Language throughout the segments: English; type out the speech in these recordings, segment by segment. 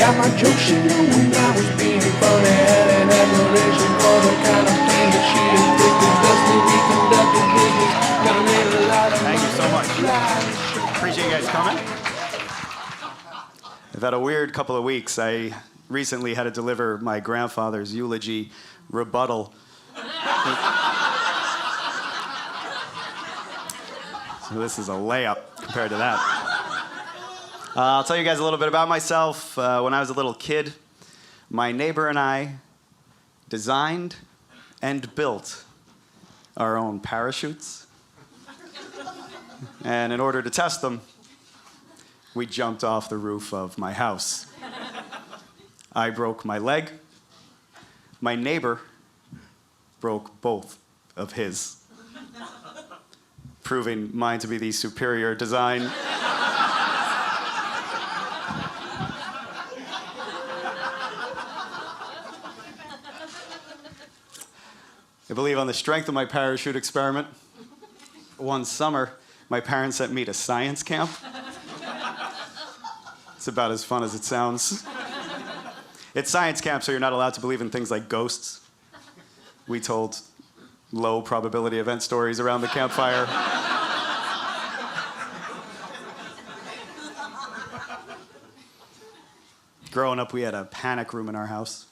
got my jokes, she knew when I was being funny. Had an admiration for the kind of thing that she inflicted. Thusly we conducted business. Gonna make a lot of Thank you so much. money. Appreciate you guys coming. I've had a weird couple of weeks. I recently had to deliver my grandfather's eulogy rebuttal. So this is a layup compared to that. I'll tell you guys a little bit about myself. When I was a little kid, my neighbor and I designed and built our own parachutes. And in order to test them, we jumped off the roof of my house. I broke my leg. My neighbor broke both of his, proving mine to be the superior design. I believe on the strength of my parachute experiment, one summer, my parents sent me to science camp. It's about as fun as it sounds. It's science camp, so you're not allowed to believe in things like ghosts. We told low probability event stories around the campfire. Growing up, we had a panic room in our house.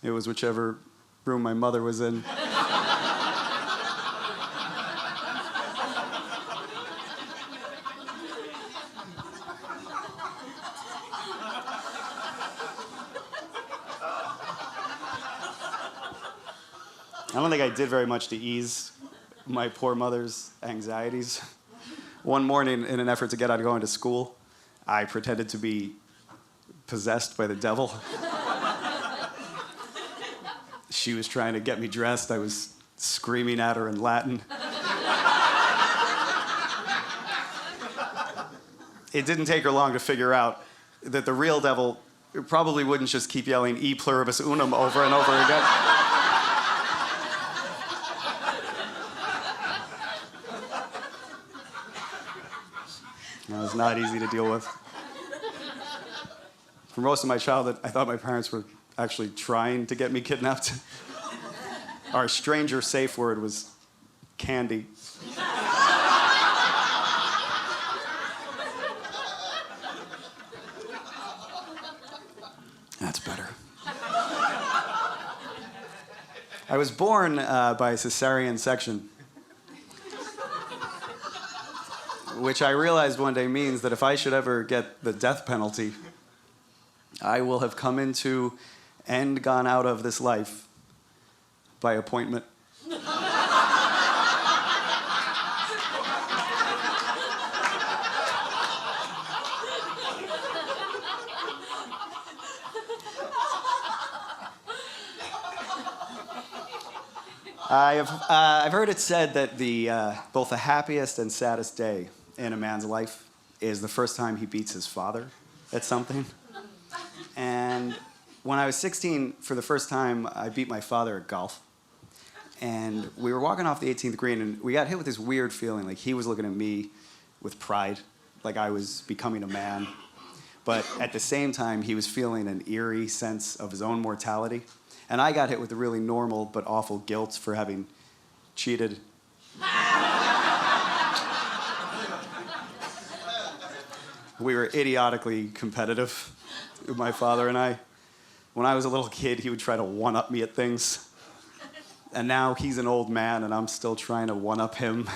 It was whichever room my mother was in. I don't think I did very much to ease my poor mother's anxieties. One morning, in an effort to get out of going to school, I pretended to be possessed by the devil. She was trying to get me dressed. I was screaming at her in Latin. It didn't take her long to figure out that the real devil probably wouldn't just keep yelling "E pluribus unum" over and over again. That was not easy to deal with. For most of my childhood, I thought my parents were actually trying to get me kidnapped. Our stranger safe word was candy. That's better. I was born by cesarean section, which I realized one day means that if I should ever get the death penalty, I will have come into and gone out of this life by appointment. I've heard it said that both the happiest and saddest day in a man's life is the first time he beats his father at something. And when I was 16, for the first time, I beat my father at golf. And we were walking off the 18th green, and we got hit with this weird feeling, like he was looking at me with pride, like I was becoming a man. But at the same time, he was feeling an eerie sense of his own mortality. And I got hit with the really normal but awful guilt for having cheated. We were idiotically competitive, my father and I. When I was a little kid, he would try to one-up me at things. And now he's an old man, and I'm still trying to one-up him.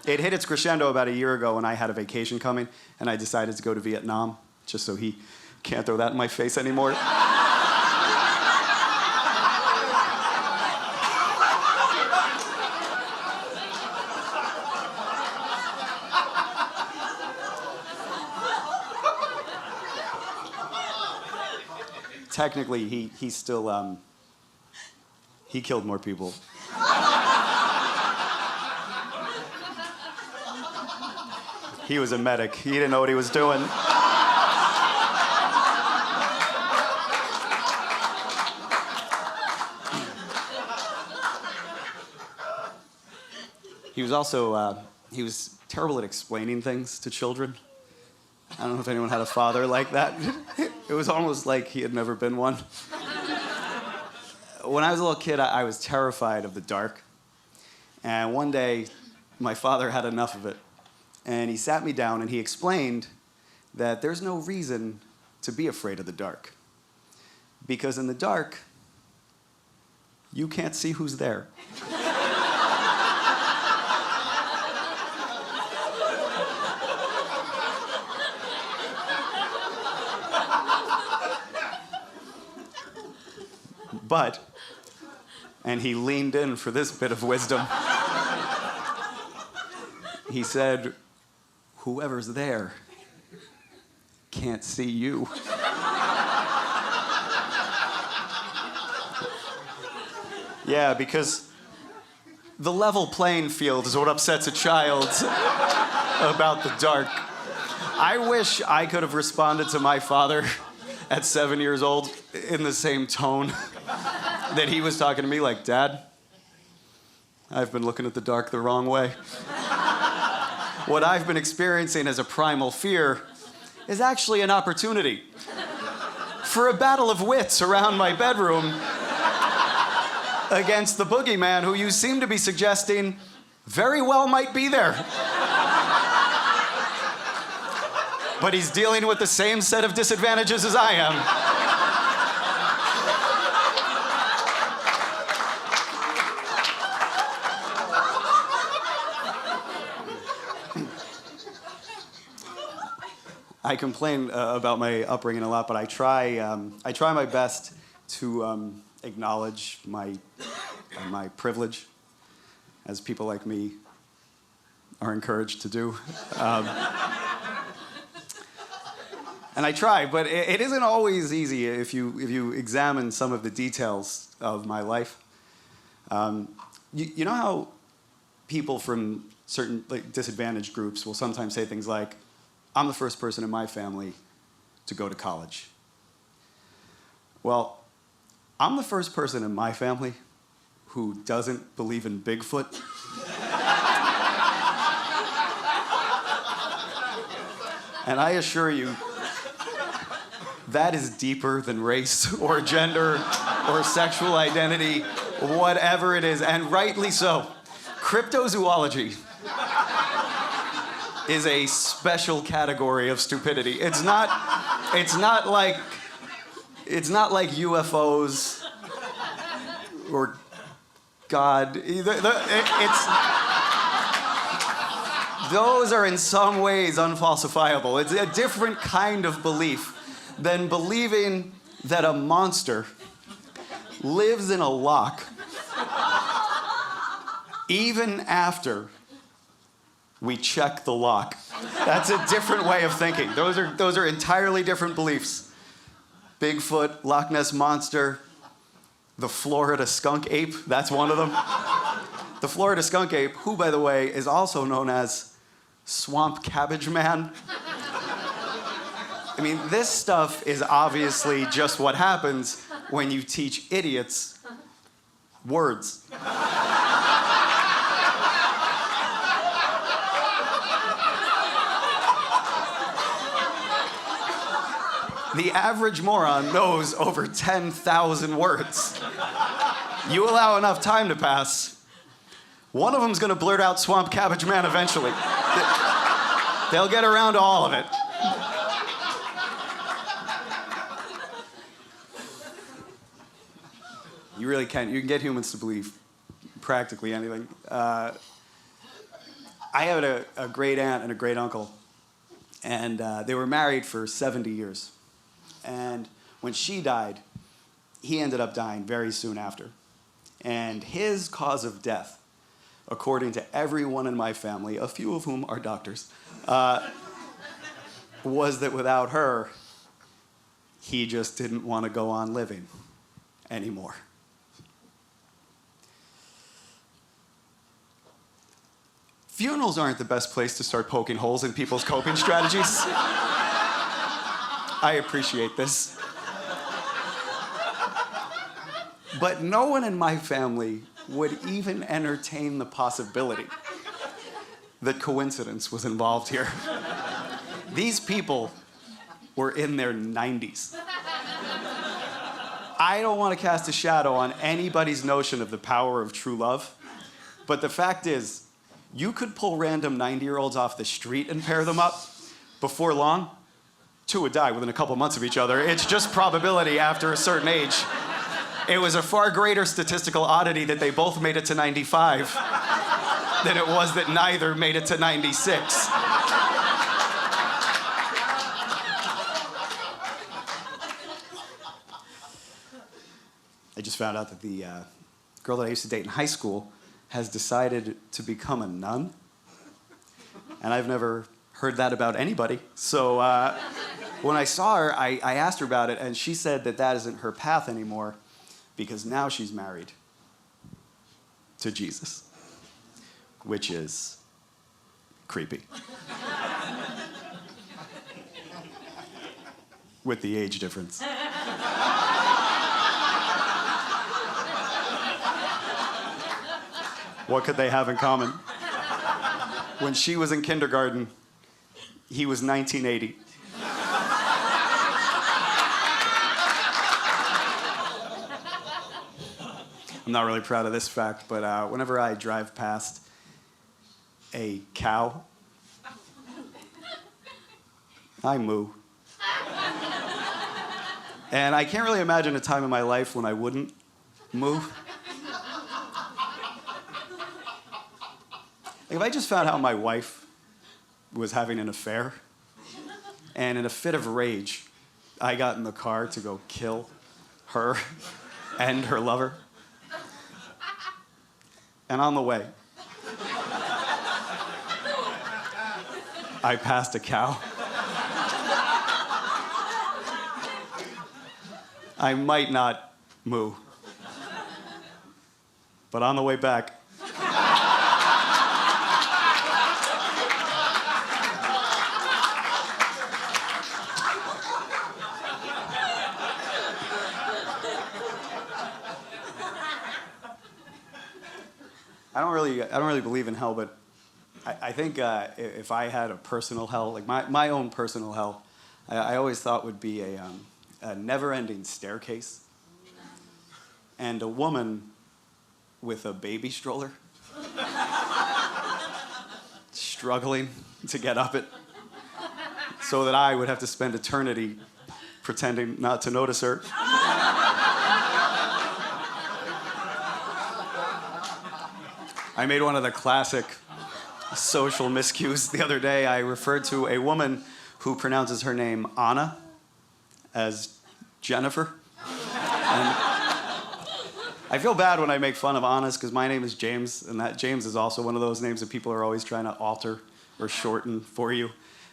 It hit its crescendo about a year ago when I had a vacation coming, and I decided to go to Vietnam, just so he can't throw that in my face anymore. Technically, he still, he killed more people. He was a medic. He didn't know what he was doing. He was also, he was terrible at explaining things to children. I don't know if anyone had a father like that. It was almost like he had never been one. When I was a little kid, I was terrified of the dark. And one day, my father had enough of it. And he sat me down and he explained that there's no reason to be afraid of the dark. Because in the dark, you can't see who's there. But, and he leaned in for this bit of wisdom, he said, whoever's there can't see you. Yeah, because the level playing field is what upsets a child about the dark. I wish I could have responded to my father at 7 years old in the same tone that he was talking to me, like, Dad, I've been looking at the dark the wrong way. What I've been experiencing as a primal fear is actually an opportunity for a battle of wits around my bedroom against the boogeyman who you seem to be suggesting very well might be there. But he's dealing with the same set of disadvantages as I am. I complain about my upbringing a lot, but I try my best to acknowledge my privilege, as people like me are encouraged to do. And I try, but it isn't always easy if you examine some of the details of my life. You know how people from certain disadvantaged groups will sometimes say things like, I'm the first person in my family to go to college. Well, I'm the first person in my family who doesn't believe in Bigfoot. And I assure you, that is deeper than race or gender or sexual identity, whatever it is, and rightly so. Cryptozoology is a special category of stupidity. It's not like UFOs or God. Those are in some ways unfalsifiable. It's a different kind of belief than believing that a monster lives in a lock even after we check the lock. That's a different way of thinking. Those are entirely different beliefs. Bigfoot, Loch Ness Monster, the Florida skunk ape, that's one of them. The Florida skunk ape, who, by the way, is also known as Swamp Cabbage Man. I mean, this stuff is obviously just what happens when you teach idiots words. The average moron knows over 10,000 words. You allow enough time to pass, one of them's gonna blurt out Swamp Cabbage Man eventually. They'll get around to all of it. You really can. You can get humans to believe practically anything. I had a great aunt and a great uncle, and they were married for 70 years. And when she died, he ended up dying very soon after. And his cause of death, according to everyone in my family, a few of whom are doctors, was that without her, he just didn't want to go on living anymore. Funerals aren't the best place to start poking holes in people's coping strategies. I appreciate this. But no one in my family would even entertain the possibility that coincidence was involved here. These people were in their 90s. I don't want to cast a shadow on anybody's notion of the power of true love, but the fact is, you could pull random 90-year-olds off the street and pair them up. Before long, two would die within a couple months of each other. It's just probability after a certain age. It was a far greater statistical oddity that they both made it to 95 than it was that neither made it to 96. I just found out that the girl that I used to date in high school has decided to become a nun. And I've never heard that about anybody. So when I saw her, I asked her about it, and she said that that isn't her path anymore because now she's married to Jesus, which is creepy. With the age difference. What could they have in common? When she was in kindergarten, he was 1980. I'm not really proud of this fact, but whenever I drive past a cow, I moo. And I can't really imagine a time in my life when I wouldn't moo. Like if I just found out my wife was having an affair, and in a fit of rage, I got in the car to go kill her and her lover, and on the way, I passed a cow, I might not moo, but on the way back, I don't really believe in hell, but I think if I had a personal hell, like my own personal hell, I always thought would be a never-ending staircase and a woman with a baby stroller struggling to get up it so that I would have to spend eternity pretending not to notice her. I made one of the classic social miscues the other day. I referred to a woman who pronounces her name Anna as Jennifer. And I feel bad when I make fun of Anna's because my name is James, and that James is also one of those names that people are always trying to alter or shorten for you.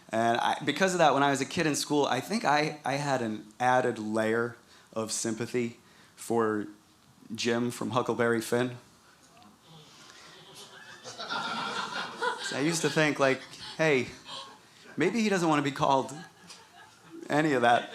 And because of that, when I was a kid in school, I think I had an added layer of sympathy for Jim from Huckleberry Finn. I used to think, like, hey, maybe he doesn't want to be called any of that.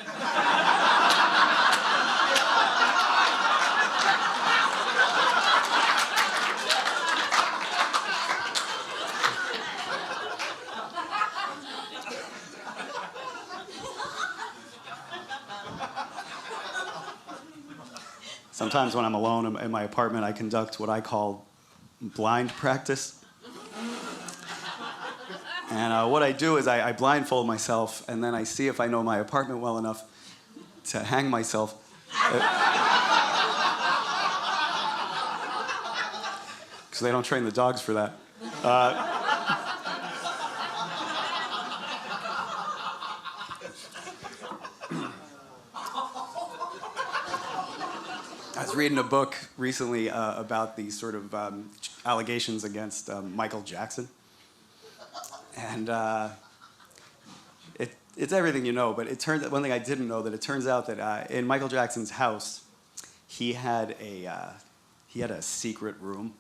Sometimes when I'm alone in my apartment, I conduct what I call blind practice. And what I do is I blindfold myself, and then I see if I know my apartment well enough to hang myself. Because they don't train the dogs for that. I was reading a book recently about these sort of allegations against Michael Jackson. And it's everything you know, but it turns out, one thing I didn't know, that it turns out that in Michael Jackson's house, he had a secret room.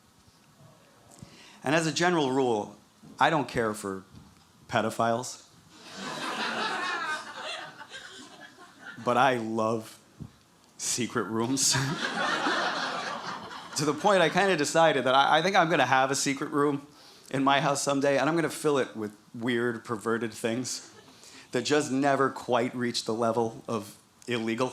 And as a general rule, I don't care for pedophiles. But I love secret rooms. To the point I kind of decided that I think I'm going to have a secret room in my house someday, and I'm going to fill it with weird, perverted things that just never quite reach the level of illegal.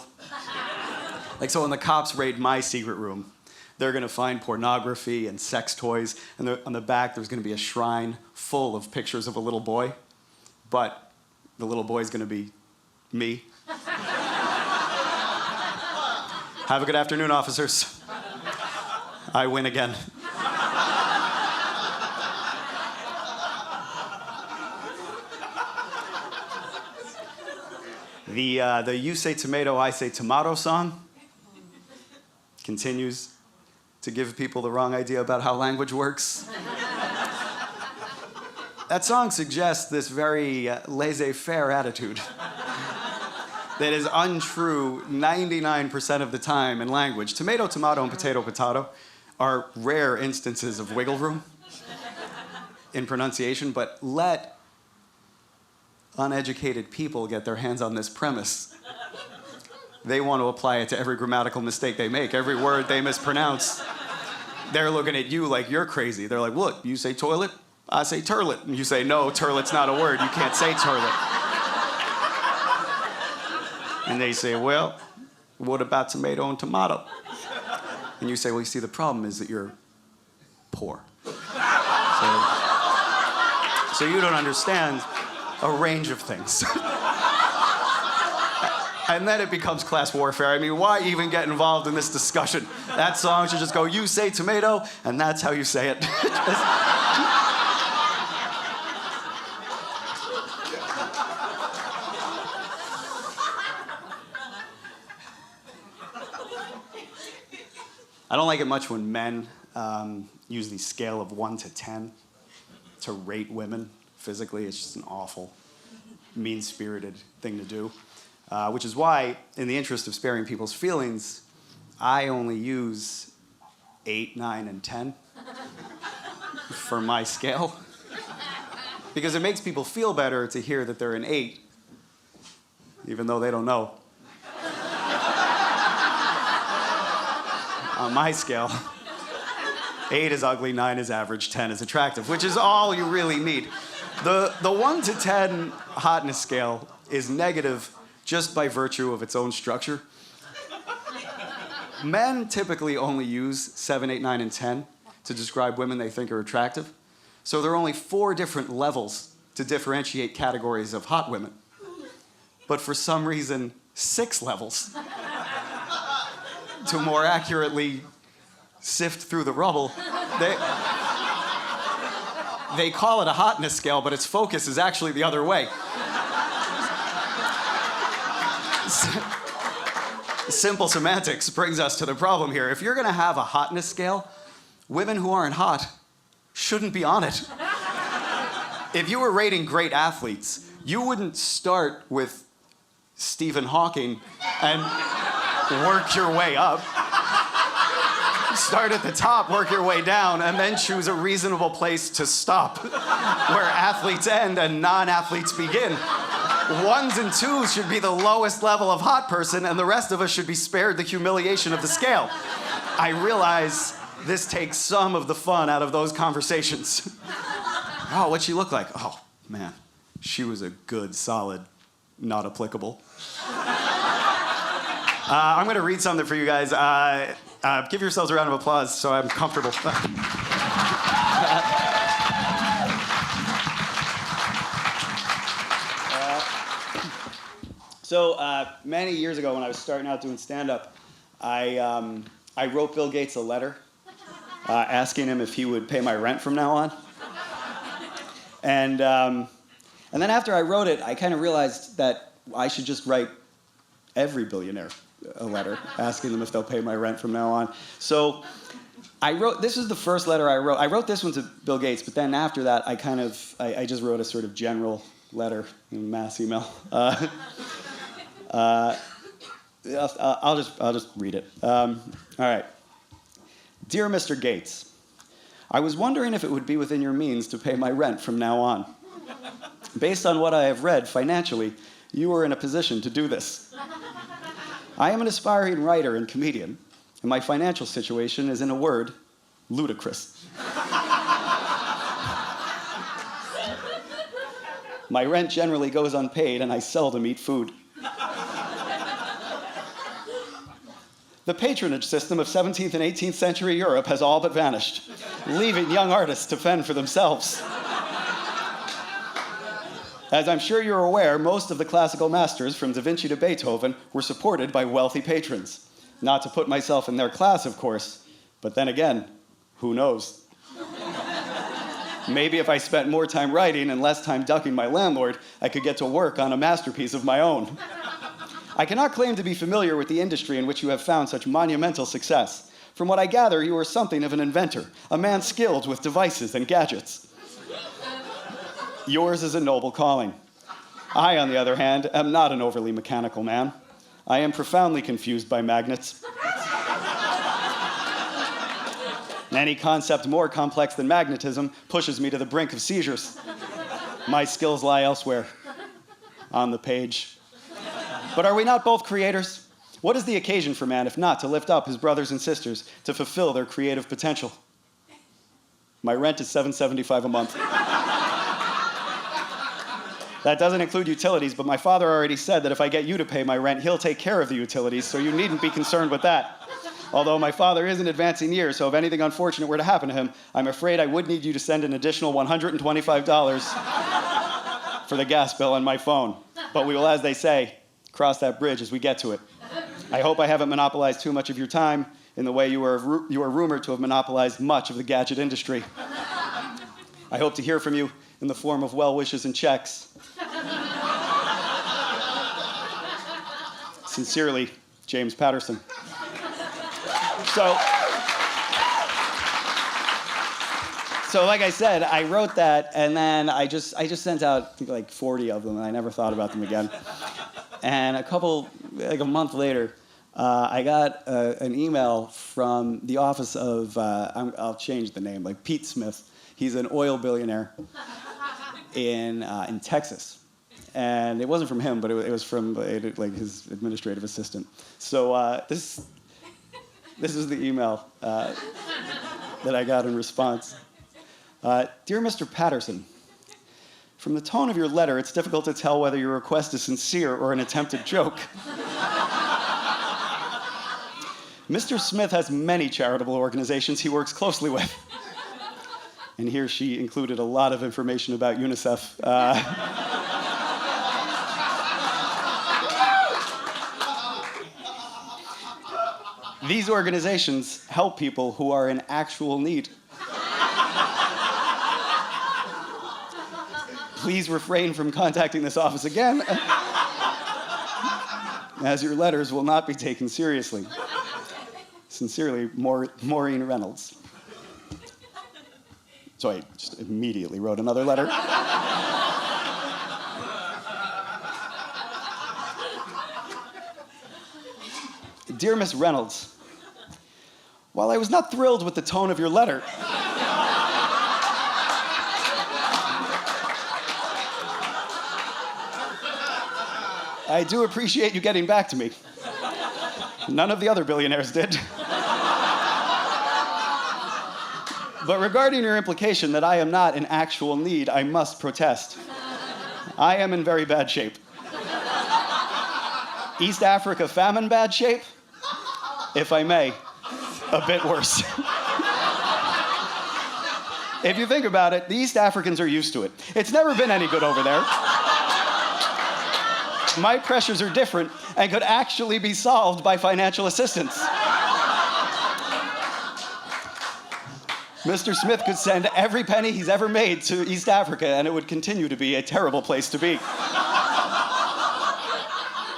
Like, so when the cops raid my secret room, they're gonna find pornography and sex toys, and on the back there's gonna be a shrine full of pictures of a little boy, but the little boy's gonna be me. Have a good afternoon, officers. I win again. The you say tomato, I say tomato song continues to give people the wrong idea about how language works. That song suggests this very laissez-faire attitude that is untrue 99% of the time in language. Tomato, tomato, and potato, potato are rare instances of wiggle room in pronunciation, but let uneducated people get their hands on this premise. They want to apply it to every grammatical mistake they make, every word they mispronounce. They're looking at you like you're crazy. They're like, look, you say toilet, I say turlet. And you say, no, turlet's not a word. You can't say turlet. And they say, well, what about tomato and tomato? And you say, well, you see, the problem is that you're poor. So you don't understand a range of things. And then it becomes class warfare. I mean, why even get involved in this discussion? That song should just go, you say tomato, and that's how you say it. I don't like it much when men use the scale of 1 to 10 to rate women physically. It's just an awful, mean-spirited thing to do. Which is why, in the interest of sparing people's feelings, I only use 8, 9, and 10 for my scale. Because it makes people feel better to hear that they're an 8, even though they don't know. On my scale, 8 is ugly, 9 is average, 10 is attractive, which is all you really need. The 1 to 10 hotness scale is negative just by virtue of its own structure. Men typically only use 7, 8, 9, and 10 to describe women they think are attractive. So there are only 4 different levels to differentiate categories of hot women. But for some reason, 6 levels to more accurately sift through the rubble. They call it a hotness scale, but its focus is actually the other way. Simple semantics brings us to the problem here. If you're going to have a hotness scale, women who aren't hot shouldn't be on it. If you were rating great athletes, you wouldn't start with Stephen Hawking and work your way up. Start at the top, work your way down, and then choose a reasonable place to stop, where athletes end and non-athletes begin. 1s and 2s should be the lowest level of hot person, and the rest of us should be spared the humiliation of the scale. I realize this takes some of the fun out of those conversations. Oh, what'd she look like? Oh, man, she was a good, solid, not applicable. I'm gonna read something for you guys. Give yourselves a round of applause so I'm comfortable. So many years ago when I was starting out doing stand-up, I wrote Bill Gates a letter asking him if he would pay my rent from now on. And then after I wrote it, I kind of realized that I should just write every billionaire a letter asking them if they'll pay my rent from now on. So this was the first letter I wrote. I wrote this one to Bill Gates, but then after that, I just wrote a sort of general letter, mass email. I'll just read it. All right. Dear Mr. Gates, I was wondering if it would be within your means to pay my rent from now on. Based on what I have read financially, you are in a position to do this. I am an aspiring writer and comedian, and my financial situation is, in a word, ludicrous. My rent generally goes unpaid, and I seldom eat food. The patronage system of 17th and 18th century Europe has all but vanished, leaving young artists to fend for themselves. As I'm sure you're aware, most of the classical masters, from Da Vinci to Beethoven, were supported by wealthy patrons. Not to put myself in their class, of course, but then again, who knows? Maybe if I spent more time writing and less time ducking my landlord, I could get to work on a masterpiece of my own. I cannot claim to be familiar with the industry in which you have found such monumental success. From what I gather, you are something of an inventor, a man skilled with devices and gadgets. Yours is a noble calling. I, on the other hand, am not an overly mechanical man. I am profoundly confused by magnets. Any concept more complex than magnetism pushes me to the brink of seizures. My skills lie elsewhere, on the page. But are we not both creators? What is the occasion for man if not to lift up his brothers and sisters to fulfill their creative potential? My rent is $7.75 a month. That doesn't include utilities, but my father already said that if I get you to pay my rent, he'll take care of the utilities, so you needn't be concerned with that. Although my father is in advancing years, so if anything unfortunate were to happen to him, I'm afraid I would need you to send an additional $125 for the gas bill on my phone. But we will, as they say, cross that bridge as we get to it. I hope I haven't monopolized too much of your time in the way you are rumored to have monopolized much of the gadget industry. I hope to hear from you in the form of well wishes and checks. Sincerely, James Patterson. So like I said, I wrote that, and then I just sent out, I think, like 40 of them, and I never thought about them again. And a month later, I got an email from the office of, I'll change the name, like Pete Smith. He's an oil billionaire in Texas. And it wasn't from him, but it was from like his administrative assistant. So this is the email that I got in response. Dear Mr. Patterson, from the tone of your letter, it's difficult to tell whether your request is sincere or an attempted joke. Mr. Smith has many charitable organizations he works closely with. And here she included a lot of information about UNICEF. These organizations help people who are in actual need. Please refrain from contacting this office again, as your letters will not be taken seriously. Sincerely, Maureen Reynolds. So I just immediately wrote another letter. Dear Miss Reynolds, while I was not thrilled with the tone of your letter, I do appreciate you getting back to me. None of the other billionaires did. But regarding your implication that I am not in actual need, I must protest. I am in very bad shape. East Africa famine bad shape? If I may, a bit worse. If you think about it, the East Africans are used to it. It's never been any good over there. My pressures are different and could actually be solved by financial assistance. Mr. Smith could send every penny he's ever made to East Africa, and it would continue to be a terrible place to be.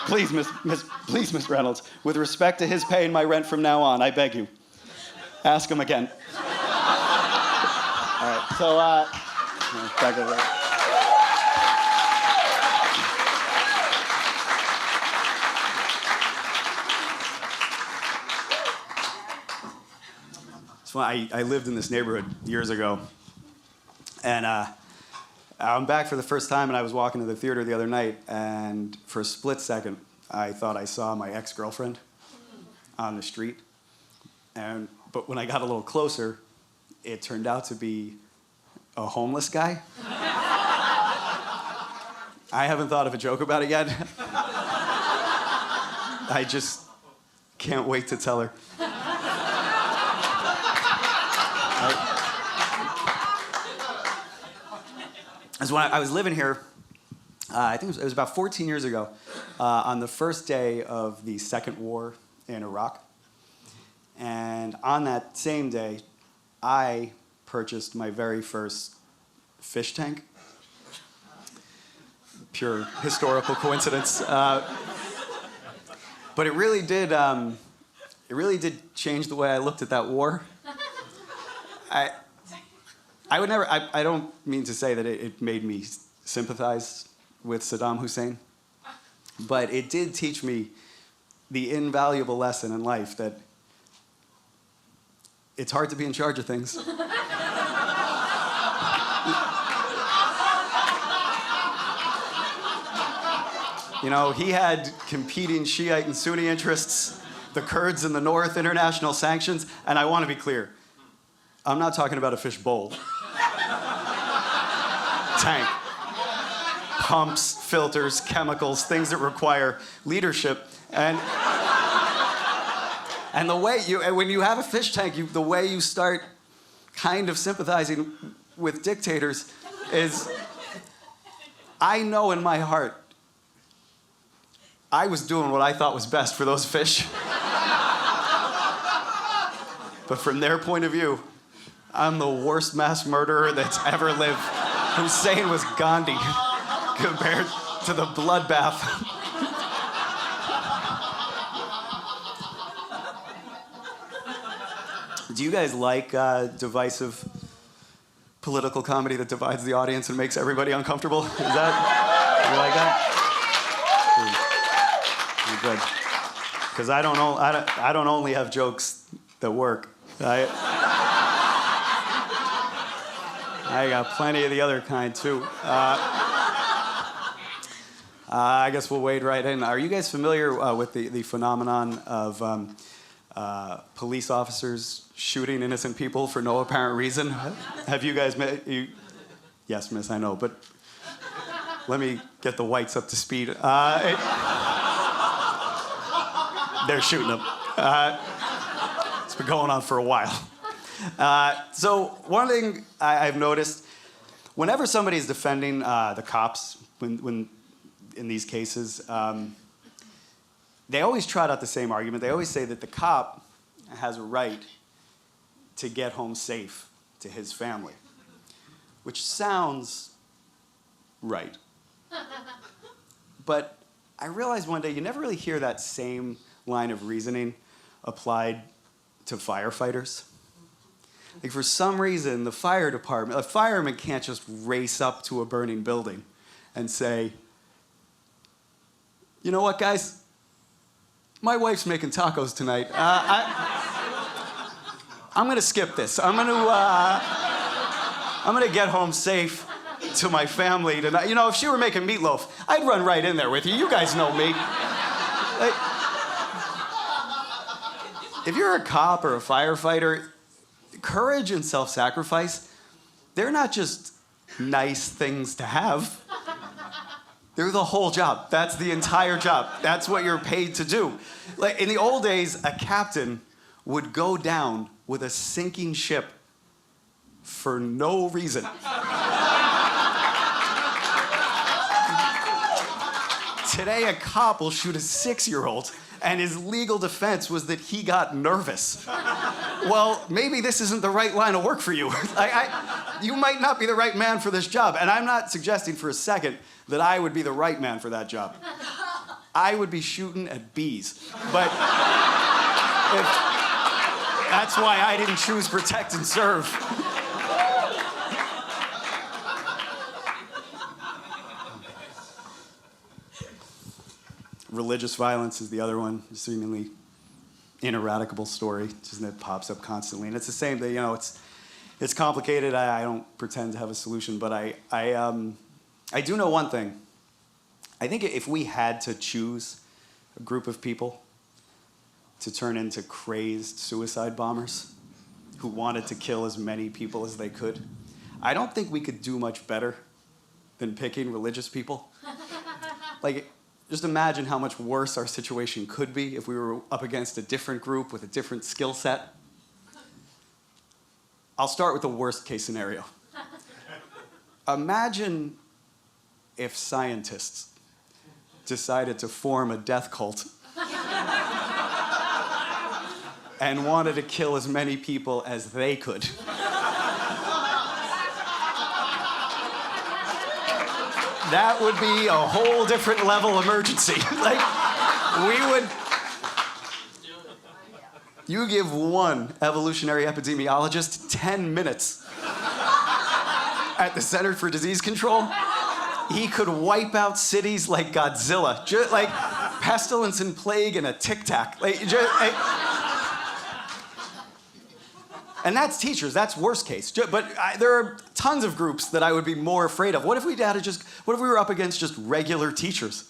Please, Miss Reynolds, with respect to his paying my rent from now on, I beg you, ask him again. All right, so, back over there. So I lived in this neighborhood years ago, and I'm back for the first time, and I was walking to the theater the other night, and for a split second, I thought I saw my ex-girlfriend on the street. But when I got a little closer, it turned out to be a homeless guy. I haven't thought of a joke about it yet. I just can't wait to tell her. As when I was living here, I think it was about 14 years ago, on the first day of the second war in Iraq. And on that same day, I purchased my very first fish tank. Pure historical coincidence. But it really did change the way I looked at that war. I would never, I don't mean to say that it made me sympathize with Saddam Hussein, but it did teach me the invaluable lesson in life that it's hard to be in charge of things. You know, he had competing Shiite and Sunni interests, the Kurds in the north, international sanctions, and I want to be clear, I'm not talking about a fish bowl. Tank. Pumps, filters, chemicals, things that require leadership. And the way when you have a fish tank, the way you start kind of sympathizing with dictators is, I know in my heart, I was doing what I thought was best for those fish. But from their point of view, I'm the worst mass murderer that's ever lived. Hussein was Gandhi compared to the bloodbath. Do you guys like divisive political comedy that divides the audience and makes everybody uncomfortable? Is that, you like that? Good. Because I don't only have jokes that work. I got plenty of the other kind, too. I guess we'll wade right in. Are you guys familiar with the phenomenon of police officers shooting innocent people for no apparent reason? Have you guys met? Yes, miss, I know, but let me get the whites up to speed. They're shooting them. It's been going on for a while. So one thing I've noticed, whenever somebody is defending the cops, when in these cases, they always trot out the same argument. They always say that the cop has a right to get home safe to his family, which sounds right. But I realized one day you never really hear that same line of reasoning applied to firefighters. Like, for some reason, the fire department, a fireman can't just race up to a burning building and say, you know what, guys? My wife's making tacos tonight. I'm going to skip this. I'm going to get home safe to my family tonight. You know, if she were making meatloaf, I'd run right in there with you. You guys know me. Like, if you're a cop or a firefighter, courage and self-sacrifice, they're not just nice things to have. They're the whole job. That's the entire job. That's what you're paid to do. Like, in the old days, a captain would go down with a sinking ship for no reason. Today, a cop will shoot a 6-year-old, and his legal defense was that he got nervous. Well, maybe this isn't the right line of work for you. You might not be the right man for this job, and I'm not suggesting for a second that I would be the right man for that job. I would be shooting at bees. But that's why I didn't choose protect and serve. Religious violence is the other one, seemingly ineradicable story, just that pops up constantly. And it's the same thing, you know, it's complicated. I don't pretend to have a solution, but I do know one thing. I think if we had to choose a group of people to turn into crazed suicide bombers who wanted to kill as many people as they could, I don't think we could do much better than picking religious people. Like, just imagine how much worse our situation could be if we were up against a different group with a different skill set. I'll start with the worst case scenario. Imagine if scientists decided to form a death cult and wanted to kill as many people as they could. That would be a whole different level emergency. Like, we would... You give one evolutionary epidemiologist 10 minutes at the Center for Disease Control, he could wipe out cities like Godzilla, just like pestilence and plague and a tic-tac. And that's teachers, that's worst case. But there are tons of groups that I would be more afraid of. What if we were up against just regular teachers?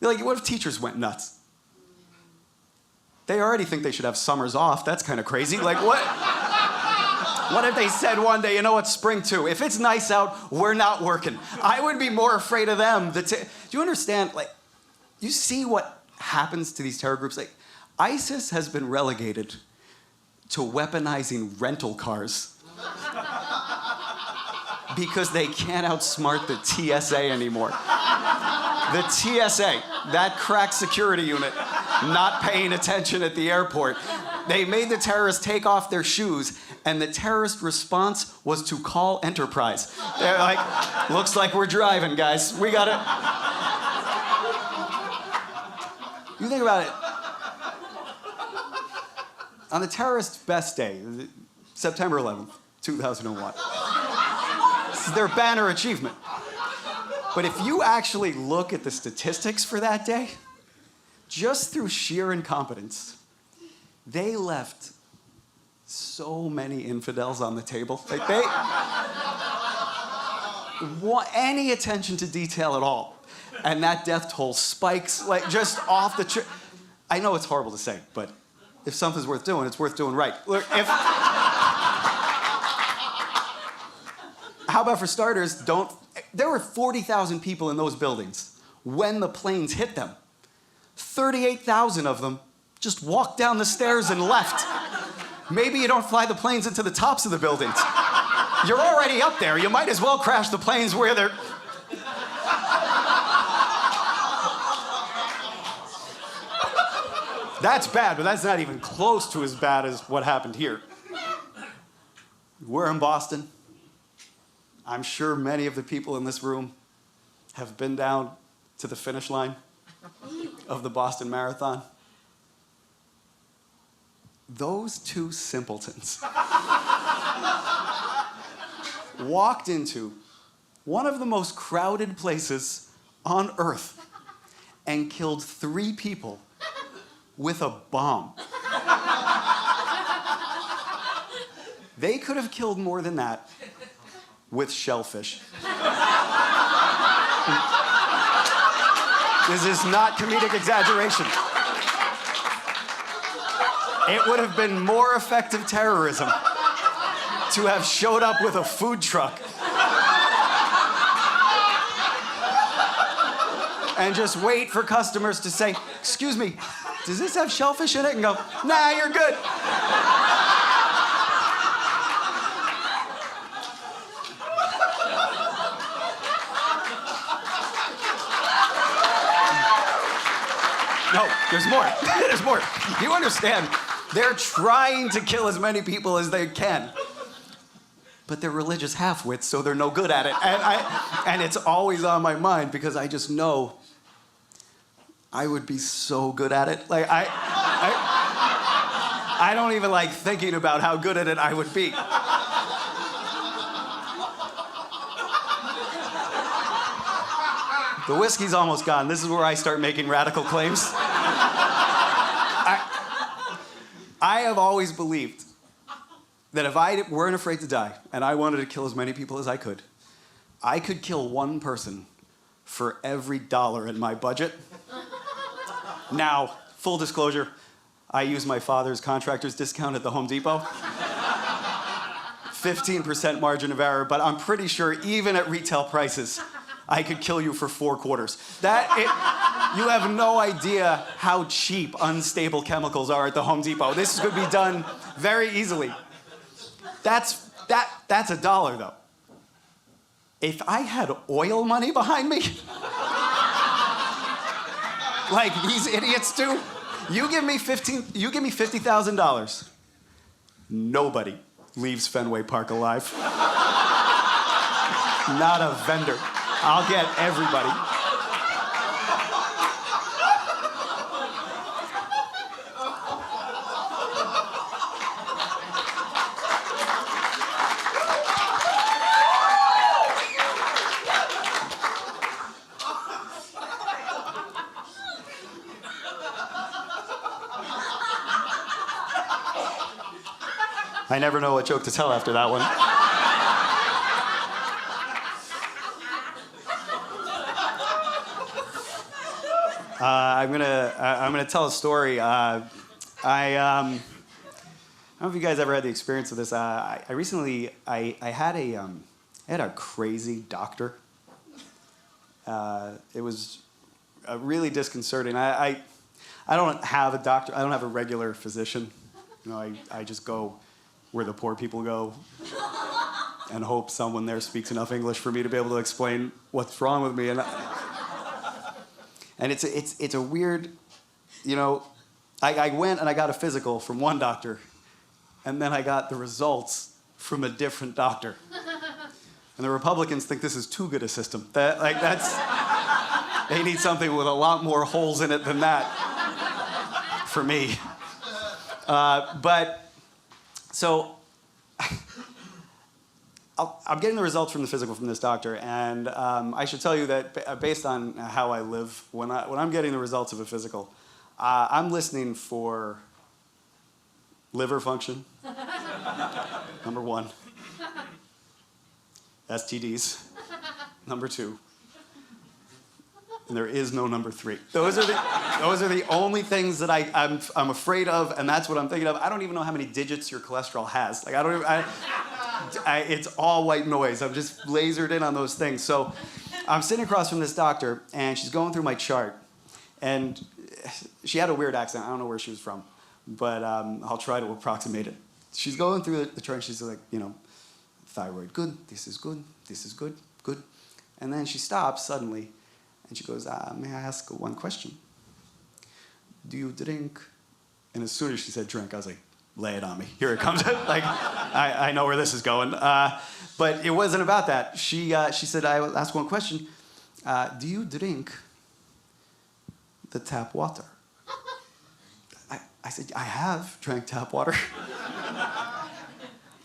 Like, what if teachers went nuts? They already think they should have summers off. That's kind of crazy. Like, what? What if they said one day, you know what, spring too. If it's nice out, we're not working. I would be more afraid of them. Do you understand? Like, you see what happens to these terror groups? Like, ISIS has been relegated to weaponizing rental cars because they can't outsmart the TSA anymore. The TSA, that crack security unit, not paying attention at the airport. They made the terrorists take off their shoes, and the terrorist response was to call Enterprise. They're like, looks like we're driving, guys. We gotta... You think about it. On the terrorists' best day, September 11th, 2001, this is their banner achievement. But if you actually look at the statistics for that day, just through sheer incompetence, they left so many infidels on the table. Like, they want any attention to detail at all. And that death toll spikes, like, just off the I know it's horrible to say, but if something's worth doing, it's worth doing right. Look, how about for starters, there were 40,000 people in those buildings when the planes hit them. 38,000 of them just walked down the stairs and left. Maybe you don't fly the planes into the tops of the buildings. You're already up there. You might as well crash the planes where they're... That's bad, but that's not even close to as bad as what happened here. We're in Boston. I'm sure many of the people in this room have been down to the finish line of the Boston Marathon. Those two simpletons walked into one of the most crowded places on Earth and killed 3 people with a bomb. They could have killed more than that with shellfish. This is not comedic exaggeration. It would have been more effective terrorism to have showed up with a food truck and just wait for customers to say, excuse me, does this have shellfish in it? And go, nah, you're good. No, there's more. There's more. You understand, they're trying to kill as many people as they can. But they're religious half-wits, so they're no good at it. And it's always on my mind because I just know I would be so good at it. Like, I don't even like thinking about how good at it I would be. The whiskey's almost gone. This is where I start making radical claims. I have always believed that if I weren't afraid to die and I wanted to kill as many people as I could kill one person for every dollar in my budget. Now, full disclosure, I use my father's contractor's discount at the Home Depot. 15% margin of error, but I'm pretty sure even at retail prices, I could kill you for 4 quarters. You have no idea how cheap unstable chemicals are at the Home Depot. This could be done very easily. That's $1 though. If I had oil money behind me, like these idiots do, you give me $50,000. Nobody leaves Fenway Park alive. Not a vendor. I'll get everybody. I never know what joke to tell after that one. I'm gonna tell a story. I don't know if you guys ever had the experience of this. I had a crazy doctor. It was really disconcerting. I don't have a doctor. I don't have a regular physician. You know, I just go where the poor people go and hope someone there speaks enough English for me to be able to explain what's wrong with me. And it's a weird, you know, I went and I got a physical from one doctor, and then I got the results from a different doctor. And the Republicans think this is too good a system. They need something with a lot more holes in it than that for me. So I'm getting the results from the physical from this doctor, and I should tell you that based on how I live, when I'm getting the results of a physical, I'm listening for liver function, number 1, STDs, number 2, and there is no number 3. Those are the only things that I'm afraid of, and that's what I'm thinking of. I don't even know how many digits your cholesterol has. Like it's all white noise. I'm just lasered in on those things. So I'm sitting across from this doctor, and she's going through my chart, and she had a weird accent. I don't know where she was from, but I'll try to approximate it. She's going through the chart, and she's like, you know, thyroid, good. This is good. This is good. Good. And then she stops suddenly. And she goes, may I ask one question? Do you drink? And as soon as she said drink, I was like, lay it on me. Here it comes. Like, I know where this is going. But it wasn't about that. She said, I will ask one question. Do you drink the tap water? I said, I have drank tap water.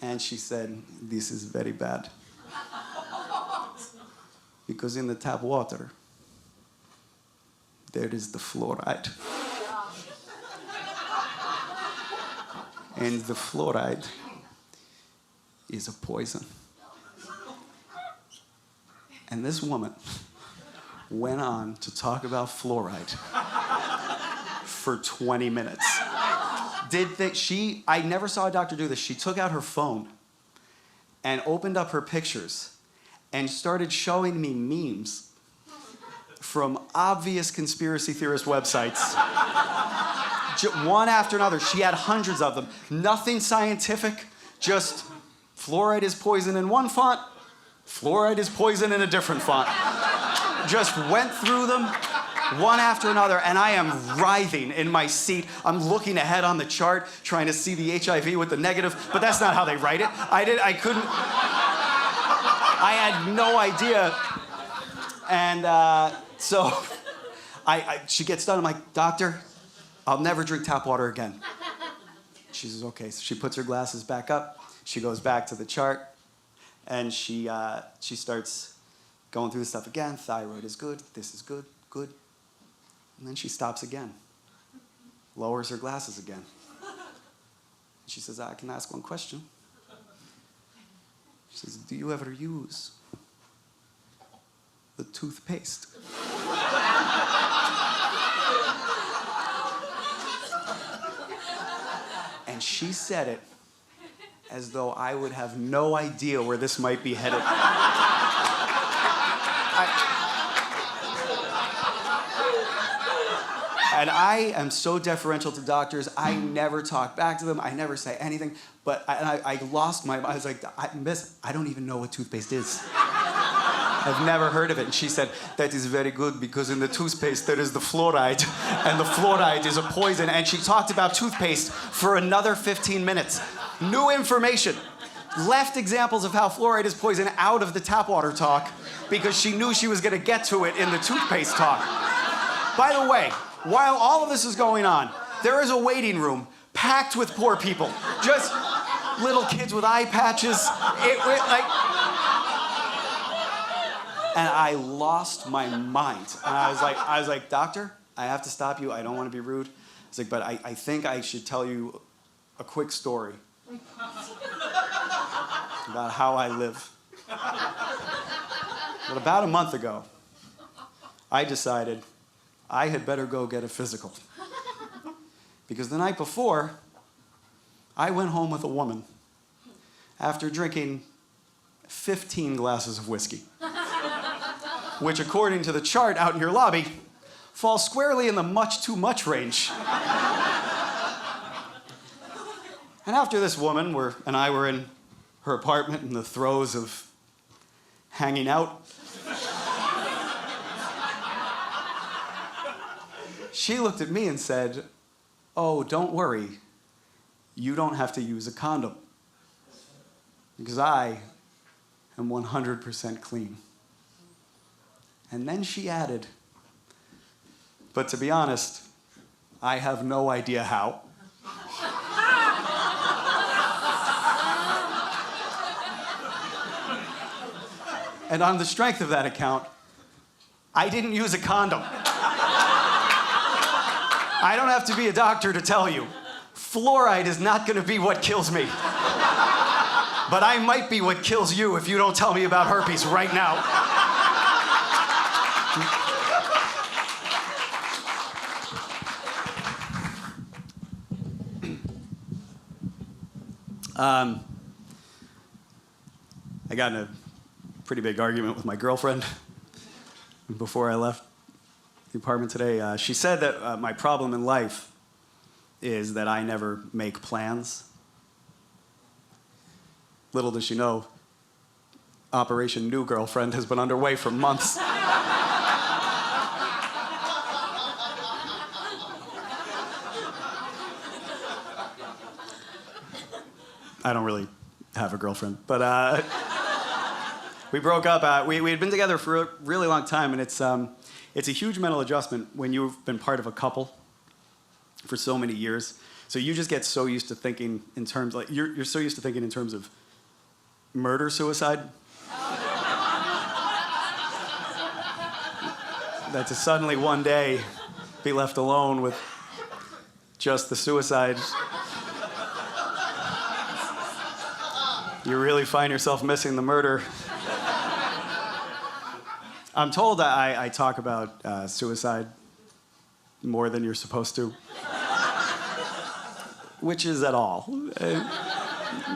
And she said, this is very bad. Because in the tap water, there is the fluoride. And the fluoride is a poison. And this woman went on to talk about fluoride for 20 minutes. I never saw a doctor do this. She took out her phone and opened up her pictures and started showing me memes from obvious conspiracy theorist websites. One after another. She had hundreds of them. Nothing scientific, just fluoride is poison in one font, fluoride is poison in a different font. Just went through them one after another, and I am writhing in my seat. I'm looking ahead on the chart, trying to see the HIV with the negative, but that's not how they write it. I had no idea. And so she gets done. I'm like, doctor, I'll never drink tap water again. She says, okay. So she puts her glasses back up. She goes back to the chart, and she starts going through the stuff again. Thyroid is good. This is good. Good. And then she stops again. Lowers her glasses again. She says, I can ask one question. She says, do you ever use the toothpaste? And she said it as though I would have no idea where this might be headed. And I am so deferential to doctors. I never talk back to them. I never say anything. But I lost my, I was like, Miss, I don't even know what toothpaste is. I've never heard of it. And she said, that is very good because in the toothpaste there is the fluoride, and the fluoride is a poison. And she talked about toothpaste for another 15 minutes. New information. Left examples of how fluoride is poison out of the tap water talk because she knew she was going to get to it in the toothpaste talk. By the way, while all of this is going on, there is a waiting room packed with poor people. Just little kids with eye patches. And I lost my mind. And I was like, doctor, I have to stop you. I don't want to be rude. I was like, but I think I should tell you a quick story about how I live. But about a month ago, I decided I had better go get a physical. Because the night before, I went home with a woman after drinking 15 glasses of whiskey, which according to the chart out in your lobby, falls squarely in the much too much range. And after this woman and I were in her apartment in the throes of hanging out, she looked at me and said, oh, don't worry, you don't have to use a condom because I am 100% clean. And then she added, but to be honest, I have no idea how. And on the strength of that account, I didn't use a condom. I don't have to be a doctor to tell you, fluoride is not going to be what kills me. But I might be what kills you if you don't tell me about herpes right now. I got in a pretty big argument with my girlfriend before I left the apartment today. She said that my problem in life is that I never make plans. Little does she know, Operation New Girlfriend has been underway for months. I don't really have a girlfriend, but we broke up. We had been together for a really long time, and it's a huge mental adjustment when you've been part of a couple for so many years. So you just get so used to thinking in terms, like, you're so used to thinking in terms of murder-suicide. That to suddenly one day be left alone with just the suicide, you really find yourself missing the murder. I'm told I talk about suicide more than you're supposed to, which is at all.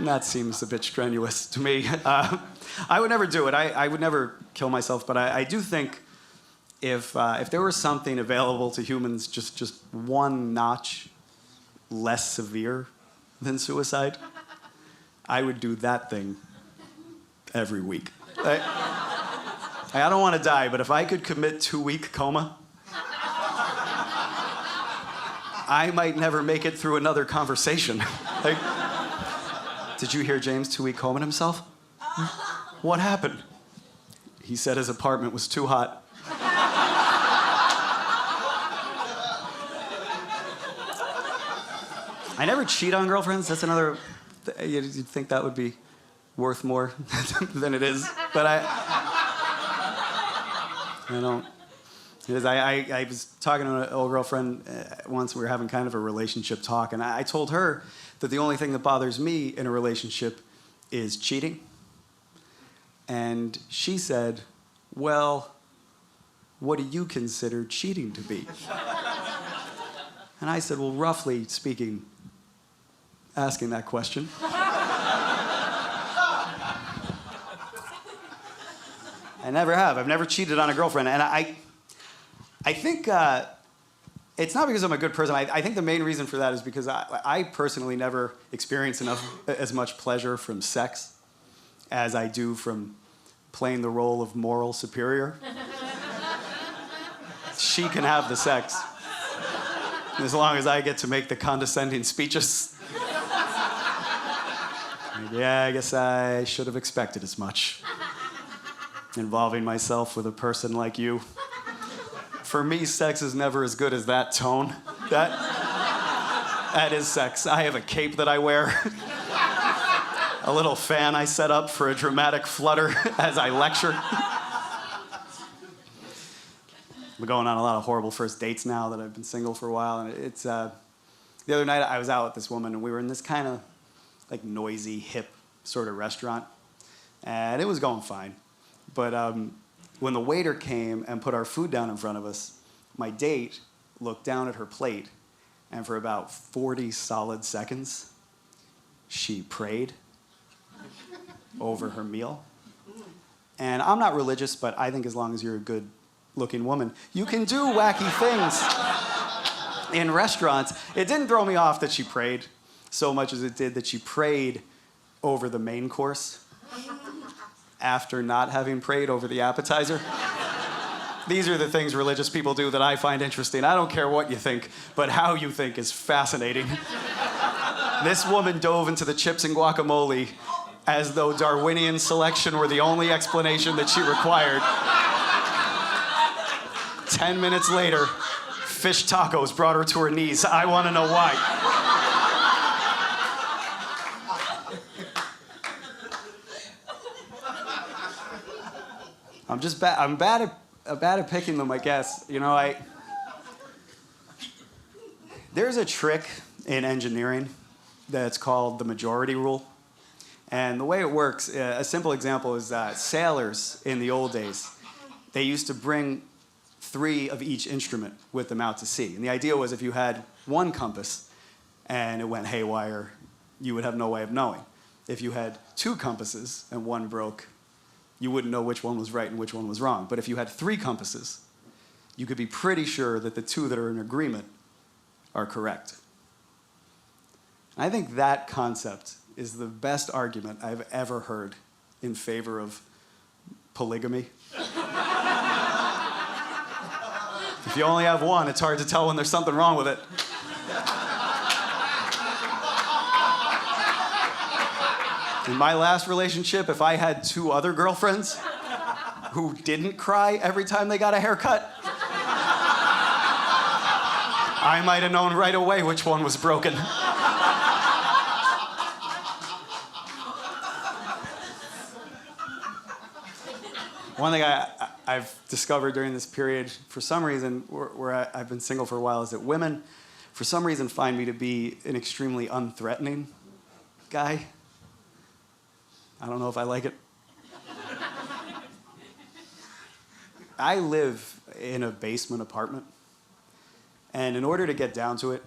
That seems a bit strenuous to me. I would never do it. I would never kill myself, but I do think if there was something available to humans just one notch less severe than suicide, I would do that thing every week. I don't want to die, but if I could commit 2-week coma, I might never make it through another conversation. Like, did you hear James 2-week coma himself? What happened? He said his apartment was too hot. I never cheat on girlfriends. That's another. You'd think that would be worth more than it is, but I don't. It is. I was talking to an old girlfriend once. We were having kind of a relationship talk, and I told her that the only thing that bothers me in a relationship is cheating. And she said, well, what do you consider cheating to be? And I said, well, roughly speaking, asking that question. I never have. I've never cheated on a girlfriend. And I think It's not because I'm a good person. I think the main reason for that is because I personally never experience as much pleasure from sex as I do from playing the role of moral superior. She can have the sex, as long as I get to make the condescending speeches. Yeah, I guess I should have expected as much. Involving myself with a person like you. For me, sex is never as good as that tone. That is sex. I have a cape that I wear. A little fan I set up for a dramatic flutter as I lecture. I'm going on a lot of horrible first dates now that I've been single for a while. And it's the other night I was out with this woman and we were in this kind of like noisy, hip sort of restaurant. And it was going fine. But when the waiter came and put our food down in front of us, my date looked down at her plate, and for about 40 solid seconds, she prayed over her meal. And I'm not religious, but I think as long as you're a good-looking woman, you can do wacky things in restaurants. It didn't throw me off that she prayed so much as it did that she prayed over the main course after not having prayed over the appetizer. These are the things religious people do that I find interesting. I don't care what you think, but how you think is fascinating. This woman dove into the chips and guacamole as though Darwinian selection were the only explanation that she required. 10 minutes later, fish tacos brought her to her knees. I want to know why. I'm bad at picking them, I guess. You know, there's a trick in engineering that's called the majority rule. And the way it works, a simple example is that sailors in the old days, they used to bring 3 of each instrument with them out to sea. And the idea was if you had one compass and it went haywire, you would have no way of knowing. If you had 2 compasses and one broke, you wouldn't know which one was right and which one was wrong. But if you had 3 compasses, you could be pretty sure that the 2 that are in agreement are correct. And I think that concept is the best argument I've ever heard in favor of polygamy. If you only have one, it's hard to tell when there's something wrong with it. In my last relationship, if I had 2 other girlfriends who didn't cry every time they got a haircut, I might have known right away which one was broken. One thing I've discovered during this period, for some reason, where I've been single for a while, is that women, for some reason, find me to be an extremely unthreatening guy. I don't know if I like it. I live in a basement apartment, and in order to get down to it,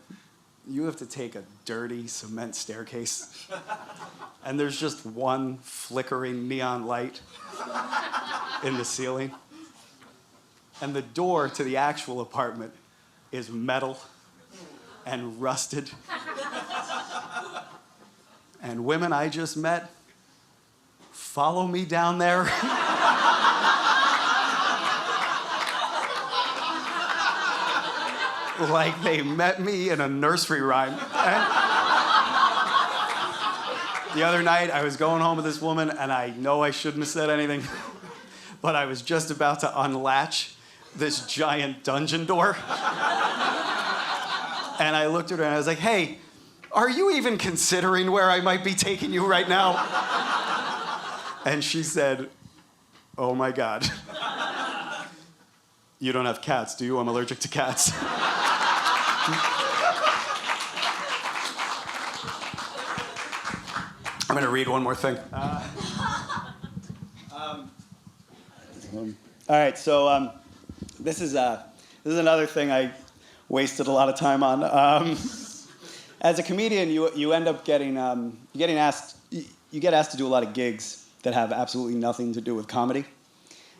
you have to take a dirty cement staircase, and there's just one flickering neon light in the ceiling, and the door to the actual apartment is metal and rusted. And women I just met follow me down there. Like they met me in a nursery rhyme. And the other night, I was going home with this woman, and I know I shouldn't have said anything, but I was just about to unlatch this giant dungeon door. And I looked at her and I was like, hey, are you even considering where I might be taking you right now? And she said, oh my God. You don't have cats, do you? I'm allergic to cats. I'm gonna read one more thing. All right, so this is another thing I wasted a lot of time on. As a comedian, you end up getting asked to do a lot of gigs that have absolutely nothing to do with comedy.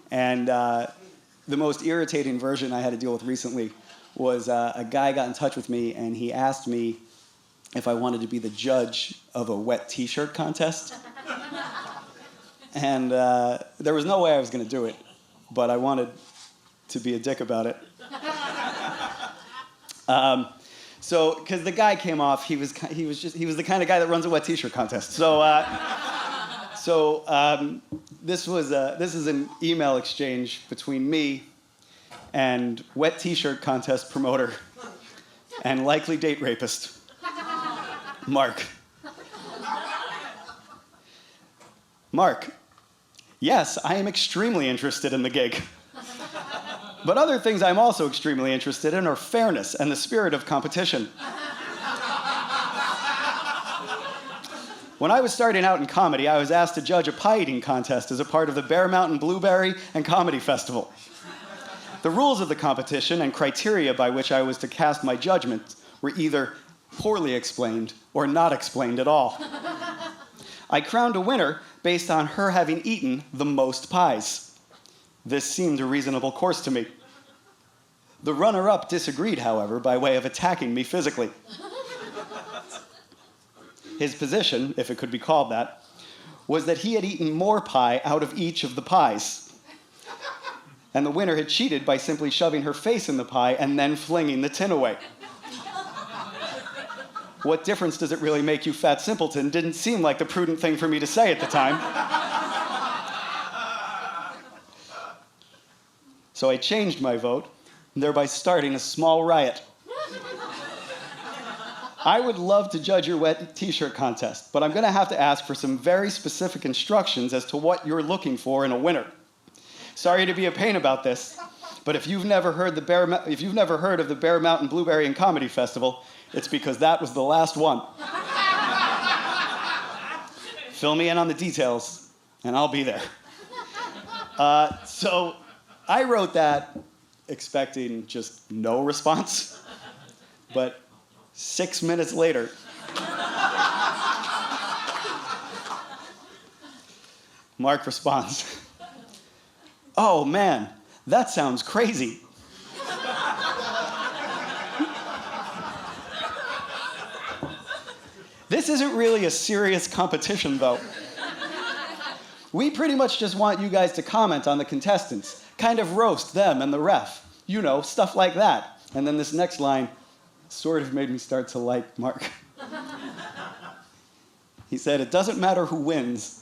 And the most irritating version I had to deal with recently was a guy got in touch with me, and he asked me if I wanted to be the judge of a wet t-shirt contest. And there was no way I was going to do it, but I wanted to be a dick about it. So, because the guy came off, he was the kind of guy that runs a wet t-shirt contest. So, this is an email exchange between me and wet t-shirt contest promoter and likely date rapist, Mark. Mark, yes, I am extremely interested in the gig. But other things I'm also extremely interested in are fairness and the spirit of competition. When I was starting out in comedy, I was asked to judge a pie eating contest as a part of the Bear Mountain Blueberry and Comedy Festival. The rules of the competition and criteria by which I was to cast my judgment were either poorly explained or not explained at all. I crowned a winner based on her having eaten the most pies. This seemed a reasonable course to me. The runner-up disagreed, however, by way of attacking me physically. His position, if it could be called that, was that he had eaten more pie out of each of the pies. And the winner had cheated by simply shoving her face in the pie and then flinging the tin away. What difference does it really make, you fat simpleton? Didn't seem like the prudent thing for me to say at the time. So I changed my vote, thereby starting a small riot. I would love to judge your wet t-shirt contest, but I'm going to have to ask for some very specific instructions as to what you're looking for in a winner. Sorry to be a pain about this, but if you've never heard of the Bear Mountain Blueberry and Comedy Festival, it's because that was the last one. Fill me in on the details, and I'll be there. So I wrote that expecting just no response, but 6 minutes later, Mark responds, "Oh man, that sounds crazy." This isn't really a serious competition, though. We pretty much just want you guys to comment on the contestants, kind of roast them and the ref. You know, stuff like that. And then this next line sort of made me start to like Mark. He said, "It doesn't matter who wins,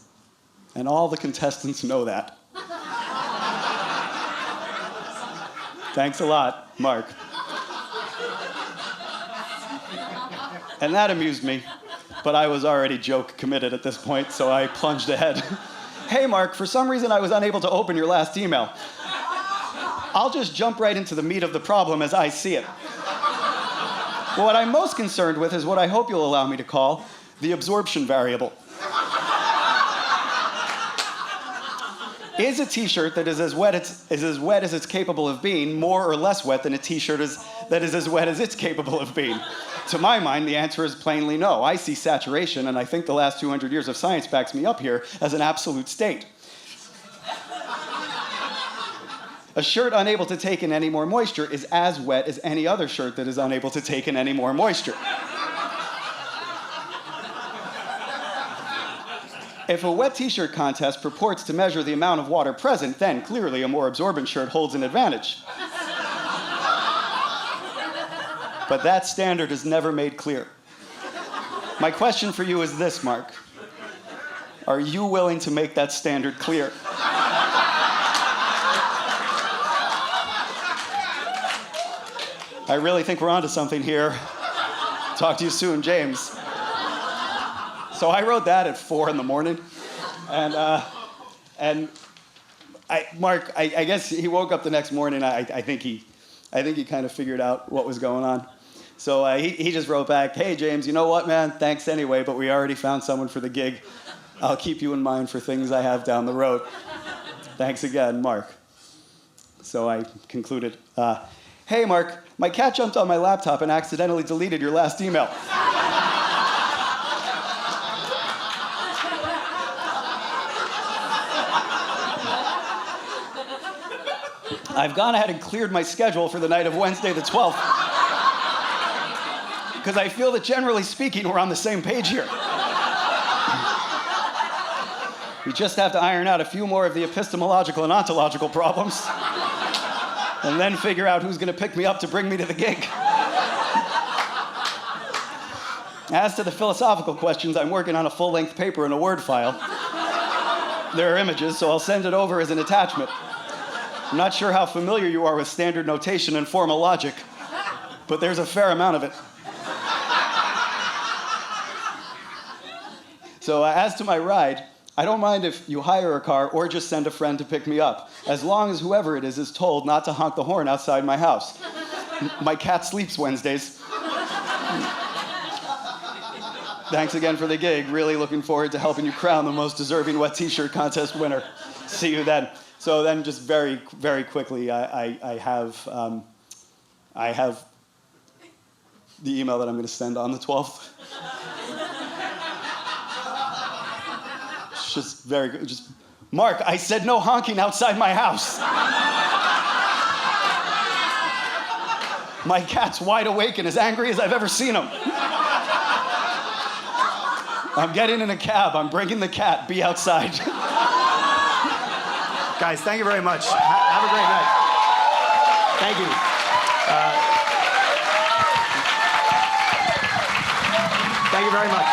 and all the contestants know that." Thanks a lot, Mark. And that amused me, but I was already joke committed at this point, so I plunged ahead. "Hey, Mark, for some reason I was unable to open your last email. I'll just jump right into the meat of the problem as I see it. What I'm most concerned with is what I hope you'll allow me to call the absorption variable. Is a t-shirt that is as wet as it's capable of being more or less wet than a t-shirt that is as wet as it's capable of being? To my mind, the answer is plainly no. I see saturation, and I think the last 200 years of science backs me up here as an absolute state. A shirt unable to take in any more moisture is as wet as any other shirt that is unable to take in any more moisture. If a wet t-shirt contest purports to measure the amount of water present, then clearly a more absorbent shirt holds an advantage. But that standard is never made clear. My question for you is this, Mark. Are you willing to make that standard clear?" I really think we're onto something here. Talk to you soon, James. So I wrote that at 4 in the morning. And Mark, I guess he woke up the next morning. I think he kind of figured out what was going on. So he just wrote back, "Hey, James, you know what, man? Thanks anyway, but we already found someone for the gig. I'll keep you in mind for things I have down the road. Thanks again, Mark." So I concluded, "Hey, Mark, my cat jumped on my laptop and accidentally deleted your last email." I've gone ahead and cleared my schedule for the night of Wednesday the 12th. Because I feel that generally speaking, we're on the same page here. We just have to iron out a few more of the epistemological and ontological problems, and then figure out who's going to pick me up to bring me to the gig. As to the philosophical questions, I'm working on a full-length paper in a Word file. There are images, so I'll send it over as an attachment. I'm not sure how familiar you are with standard notation and formal logic, but there's a fair amount of it. So as to my ride, I don't mind if you hire a car or just send a friend to pick me up, as long as whoever it is told not to honk the horn outside my house. My cat sleeps Wednesdays. Thanks again for the gig. Really looking forward to helping you crown the most deserving wet t-shirt contest winner. See you then. So then just very, very quickly, I have the email that I'm going to send on the 12th. Just very good. Just, Mark, I said no honking outside my house. My cat's wide awake and as angry as I've ever seen him. I'm getting in a cab. I'm bringing the cat. Be outside. Guys, thank you very much. Have a great night. Thank you. Thank you very much.